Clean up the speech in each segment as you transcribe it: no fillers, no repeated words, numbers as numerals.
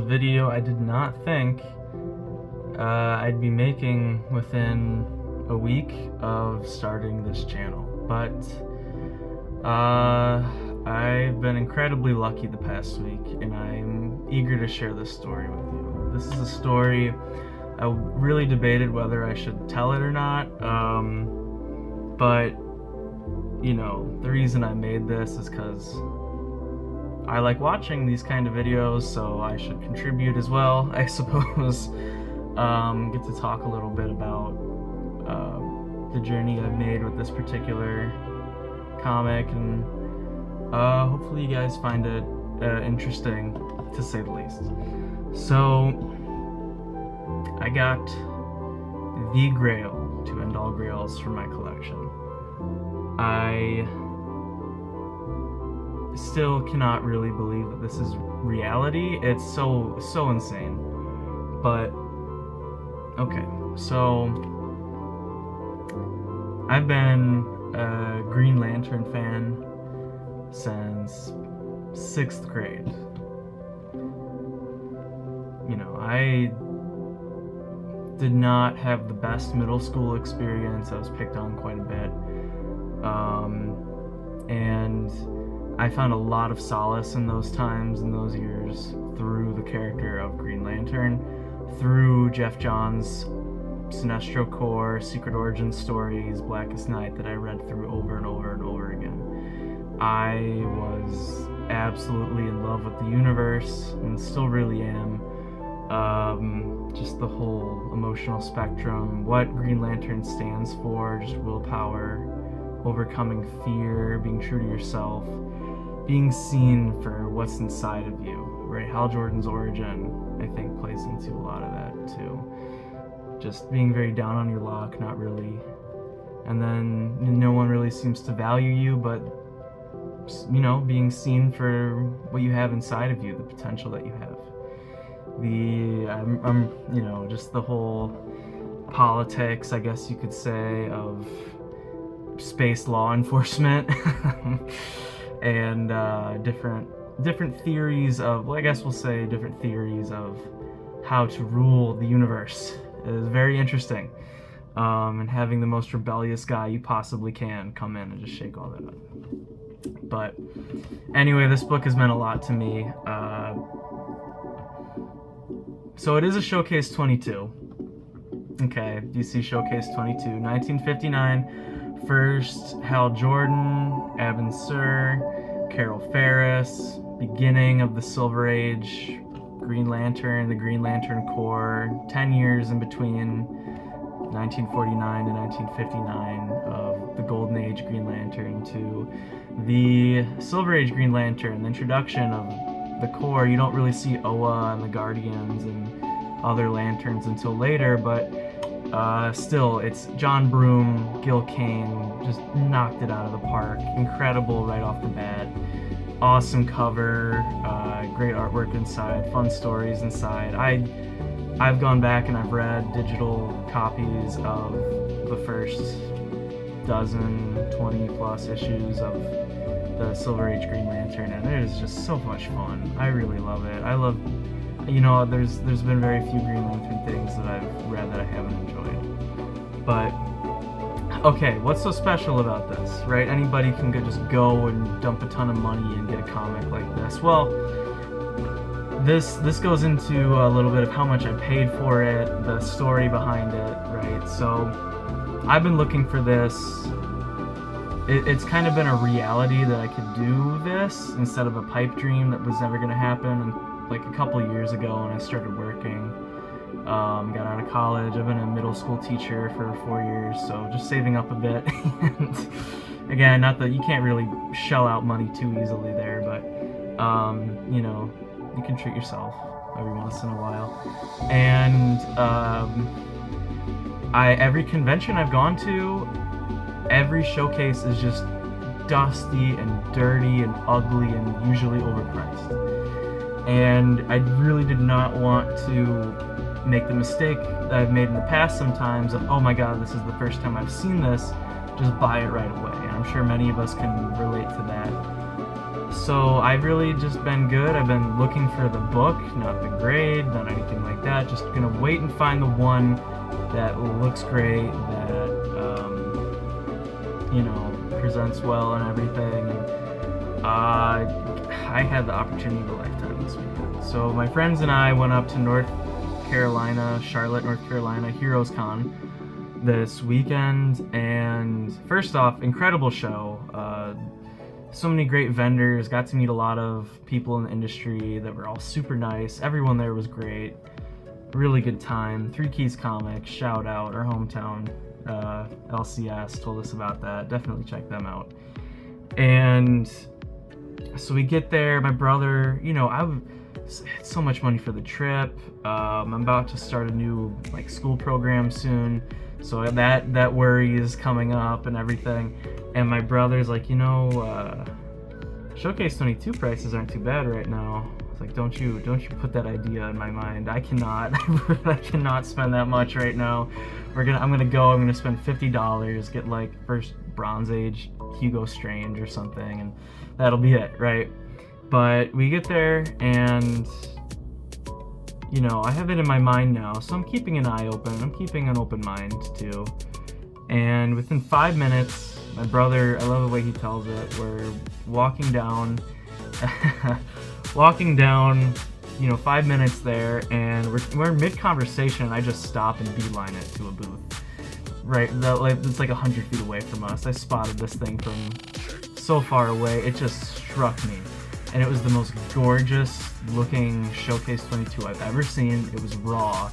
video I did not think I'd be making within a week of starting this channel, but I've been incredibly lucky the past week, and I'm eager to share this story with you. This is a story I really debated whether I should tell it or not, but you know, the reason I made this is because I like watching these kind of videos, so I should contribute as well, I suppose. Get to talk a little bit about the journey I've made with this particular comic, and hopefully you guys find it interesting, to say the least. So, I got the GRAIL to end all grails for my collection. I still cannot really believe that this is reality. It's so insane. But okay, so I've been a Green Lantern fan since 6th grade. You know, I did not have the best middle school experience. I was picked on quite a bit. And I found a lot of solace in those times, in those years, through the character of Green Lantern, through Jeff Johns' Sinestro Corps, Secret Origin stories, Blackest Night, that I read through over and over and over again. I was absolutely in love with the universe, and still really am. Just the whole emotional spectrum, what Green Lantern stands for, just willpower, overcoming fear, being true to yourself, being seen for what's inside of you, right? Hal Jordan's origin, I think, plays into a lot of that too. Just being very down on your luck, not really, and then no one really seems to value you, but you know, being seen for what you have inside of you, the potential that you have. You know, just the whole politics, I guess you could say, of space law enforcement and different theories of, well, I guess we'll say different theories of how to rule the universe is very interesting. And having the most rebellious guy you possibly can come in and just shake all that up. But anyway, this book has meant a lot to me. So it is a Showcase 22. Okay, DC Showcase 22, 1959. First, Hal Jordan, Abin Sur, Carol Ferris, beginning of the Silver Age, Green Lantern, the Green Lantern Corps, 10 years in between 1949 to 1959 of the Golden Age Green Lantern to the Silver Age Green Lantern, the introduction of the Corps. You don't really see Oa and the Guardians and other Lanterns until later, but still, it's John Broome, Gil Kane, just knocked it out of the park. Incredible right off the bat. Awesome cover, great artwork inside, fun stories inside. I've gone back and I've read digital copies of the first 20 plus issues of the Silver Age Green Lantern, and it is just so much fun. I really love it. I love, you know, there's been very few Green Lantern things that I've read that I haven't enjoyed. But okay, what's so special about this, right? Anybody can just go and dump a ton of money and get a comic like this. Well, this goes into a little bit of how much I paid for it, the story behind it, right? So I've been looking for this. It's kind of been a reality that I could do this instead of a pipe dream that was never going to happen. And like a couple years ago when I started working, got out of college. I've been a middle school teacher for 4 years, so just saving up a bit. And again, not that you can't really shell out money too easily there, but you know, you can treat yourself every once in a while. And every convention I've gone to, every showcase is just dusty and dirty and ugly and usually overpriced. And I really did not want to make the mistake that I've made in the past sometimes of, oh my god, this is the first time I've seen this, just buy it right away. And I'm sure many of us can relate to that. So I've really just been good. I've been looking for the book, not the grade, not anything like that. Just gonna wait and find the one that looks great, that presents well and everything. I had the opportunity of a lifetime this weekend. So my friends and I went up to Charlotte, North Carolina, Heroes Con this weekend, and first off, incredible show. So many great vendors, got to meet a lot of people in the industry that were all super nice. Everyone there was great. Really good time. Three Keys Comics, shout out, our hometown LCS told us about that. Definitely check them out. And so we get there, my brother, I had so much money for the trip. I'm about to start a new school program soon, so that worry is coming up and everything. And my brother's like, Showcase 22 prices aren't too bad right now. It's like, don't you put that idea in my mind. I cannot spend that much right now. I'm gonna spend $50, get first Bronze Age Hugo Strange or something, and that'll be it, right? But we get there, and I have it in my mind now, so I'm keeping an eye open. I'm keeping an open mind too. And within 5 minutes, my brother, I love the way he tells it, we're walking down 5 minutes there, and we're in mid-conversation, and I just stop and beeline it to a booth. Right, it's 100 feet away from us. I spotted this thing from so far away. It just struck me, and it was the most gorgeous looking Showcase 22 I've ever seen. It was raw,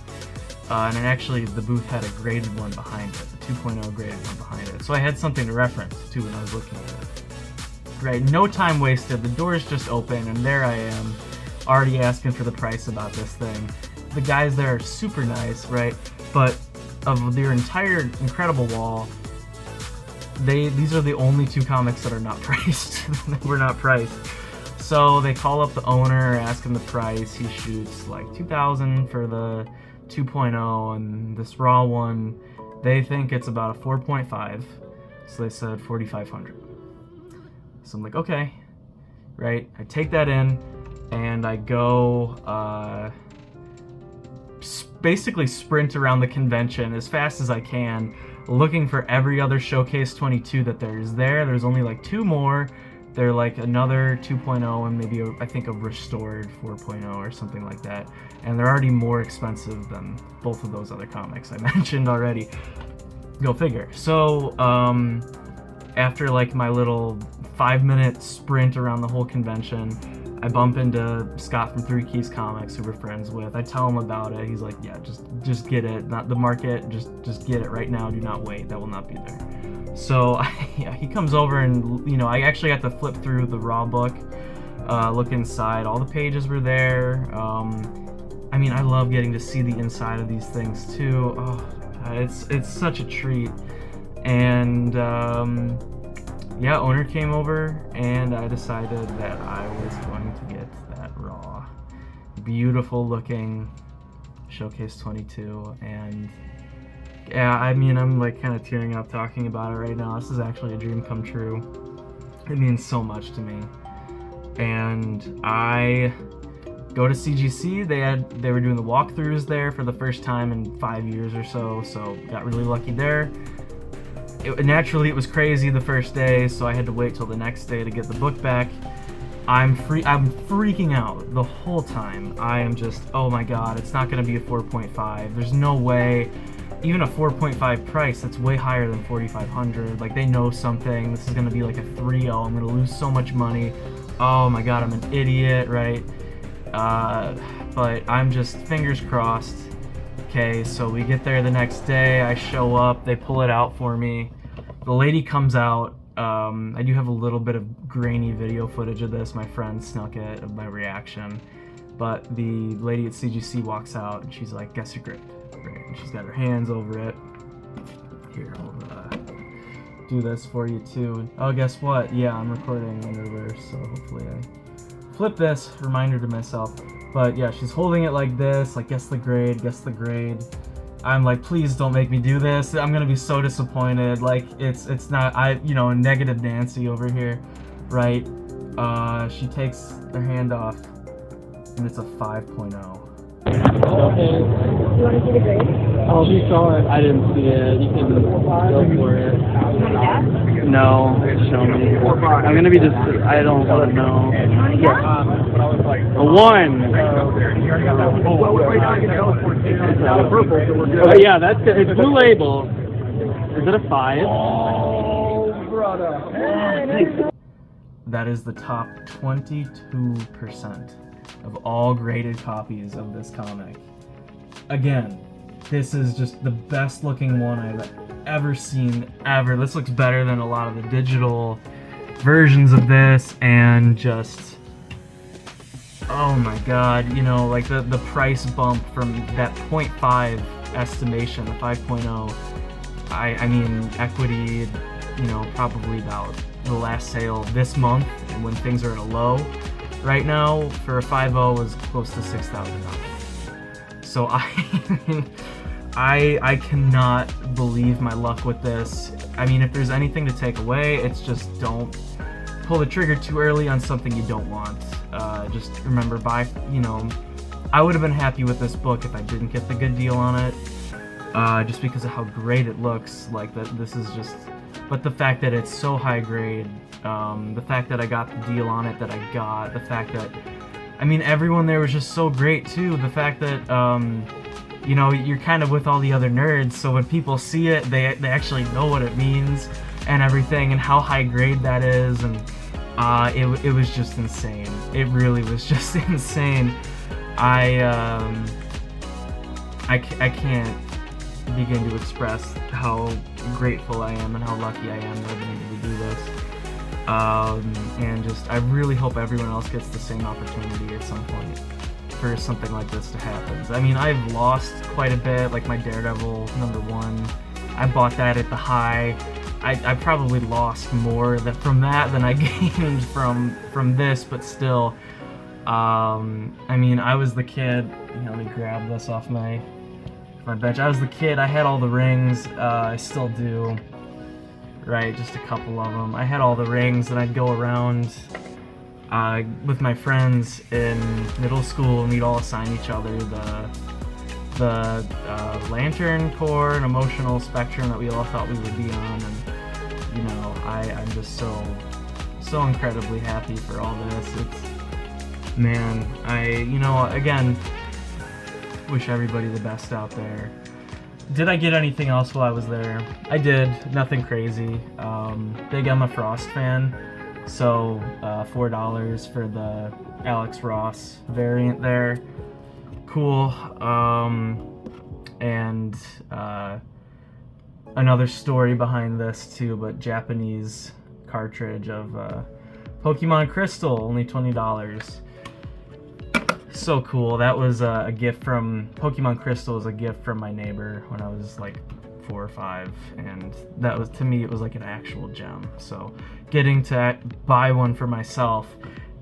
and actually the booth had a graded one behind it, the 2.0 graded one behind it. So I had something to reference too when I was looking at it. Right, no time wasted. The doors just open, and there I am, already asking for the price about this thing. The guys there are super nice, right? But of their entire incredible wall, these are the only two comics that are not priced. That were not priced. So they call up the owner, ask him the price. He shoots $2,000 for the 2.0, and this raw one, they think it's about a 4.5. So they said $4,500. So I'm like, okay, right? I take that in, and I go basically sprint around the convention as fast as I can, looking for every other Showcase 22 that there's only 2 more. They're another 2.0 and maybe I think a restored 4.0 or something like that, and they're already more expensive than both of those other comics I mentioned already. Go figure. So after my little 5-minute sprint around the whole convention, I bump into Scott from Three Keys Comics, who we're friends with. I tell him about it. He's like, yeah, just get it. Not the market, just get it right now. Do not wait. That will not be there. So he comes over, and I actually got to flip through the raw book, look inside. All the pages were there. I love getting to see the inside of these things too. Oh, it's such a treat. And owner came over, and I decided that I was going to get that raw, beautiful looking Showcase 22, and yeah, I'm kind of tearing up talking about it right now. This is actually a dream come true. It means so much to me. And I go to CGC. They were doing the walkthroughs there for the first time in 5 years or so got really lucky there. Naturally, it was crazy the first day, so I had to wait till the next day to get the book back. I'm freaking out the whole time. I am just, oh my god, it's not going to be a 4.5. There's no way. Even a 4.5 price, that's way higher than 4,500. They know something. This is going to be a 3.0. I'm going to lose so much money. Oh my god, I'm an idiot, right? But I'm just fingers crossed. Okay, so we get there the next day. I show up. They pull it out for me. The lady comes out. I do have a little bit of grainy video footage of this. My friend snuck it of my reaction. But the lady at CGC walks out, and she's like, guess your grade. Right? And she's got her hands over it. Here, I'll do this for you too. Oh, guess what? Yeah, I'm recording in reverse, so hopefully I flip this. Reminder to myself. But yeah, she's holding it like this, guess the grade, guess the grade. I'm like, please don't make me do this. I'm gonna be so disappointed. It's not, negative Nancy over here, right? She takes her hand off, and it's a 5.0. Okay. You want to see the grade? Oh, she saw it. I didn't see it. You can go for it. You want to guess? No, show me. I'm gonna be just. I don't want to know. You want to guess? A 1. Oh, yeah, that's good. It's blue label. Is it a 5? That is the top 22% of all graded copies of this comic. Again, this is just the best looking one I've ever seen ever. This looks better than a lot of the digital versions of this, and just, oh my god, you know, like the price bump from that 0.5 estimation, the 5.0, I mean, equity, you know, probably about the last sale this month, and when things are at a low right now for a 5.0 was close to $6,000. So I cannot believe my luck with this. I mean, if there's anything to take away, it's just don't pull the trigger too early on something you don't want. Just remember, you know, I would have been happy with this book if I didn't get the good deal on it, just because of how great it looks. Like that, this is just. But the fact that it's so high grade, the fact that I got the deal on it that I got, the fact that, I mean, everyone there was just so great too. The fact that, you know, you're kind of with all the other nerds, so when people see it, they actually know what it means and everything, and how high grade that is, and it was just insane. It really was just insane. I can't begin to express how grateful I am and how lucky I am that I've been able to do this. And just, I really hope everyone else gets the same opportunity at some point for something like this to happen. I mean, I've lost quite a bit, like my Daredevil #1. I bought that at the high. I probably lost more from that than I gained from this, but still, I mean, I was the kid. Let me grab this off my bench. I was the kid. I had all the rings. I still do. Right, just a couple of them. I had all the rings, and I'd go around with my friends in middle school, and we'd all assign each other the Lantern Corps and Emotional Spectrum that we all thought we would be on. And you know, I'm just so incredibly happy for all this. It's, man, you know, again, wish everybody the best out there. Did I get anything else while I was there? I did. Nothing crazy. Big Emma Frost fan, so $4 for the Alex Ross variant there. Cool. And another story behind this too, but Japanese cartridge of Pokemon Crystal, only $20. So cool. That was a gift from Pokemon Crystal. Was a gift from my neighbor when I was like 4 or 5, and that was, to me, it was like an actual gem. So getting to buy one for myself,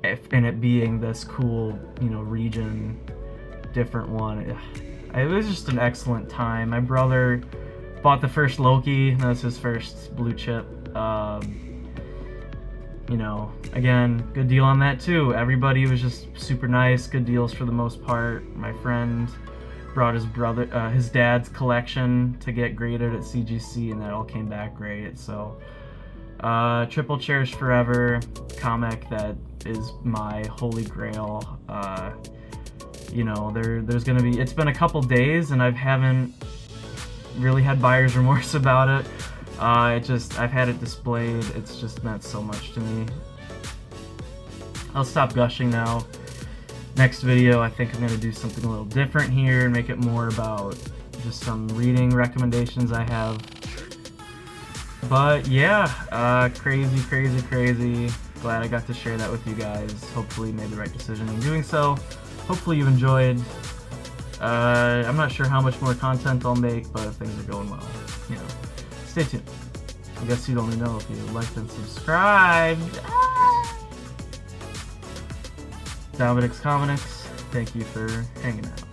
and it being this cool, you know, region different one, it was just an excellent time. My brother bought the first Loki. That's his first blue chip. You know, again, good deal on that too. Everybody was just super nice, good deals for the most part. My friend brought his dad's collection to get graded at CGC, and that all came back great. So, Triple Cherish Forever comic that is my holy grail. You know, there's gonna be. It's been a couple days, and I haven't really had buyer's remorse about it. I've had it displayed. It's just meant so much to me. I'll stop gushing now. Next video, I think I'm going to do something a little different here and make it more about just some reading recommendations I have. But yeah, crazy. Glad I got to share that with you guys. Hopefully made the right decision in doing so. Hopefully you enjoyed. I'm not sure how much more content I'll make, but things are going well. You know. Stay tuned. I guess you'd only know if you liked and subscribed. Dominic's Comics, thank you for hanging out.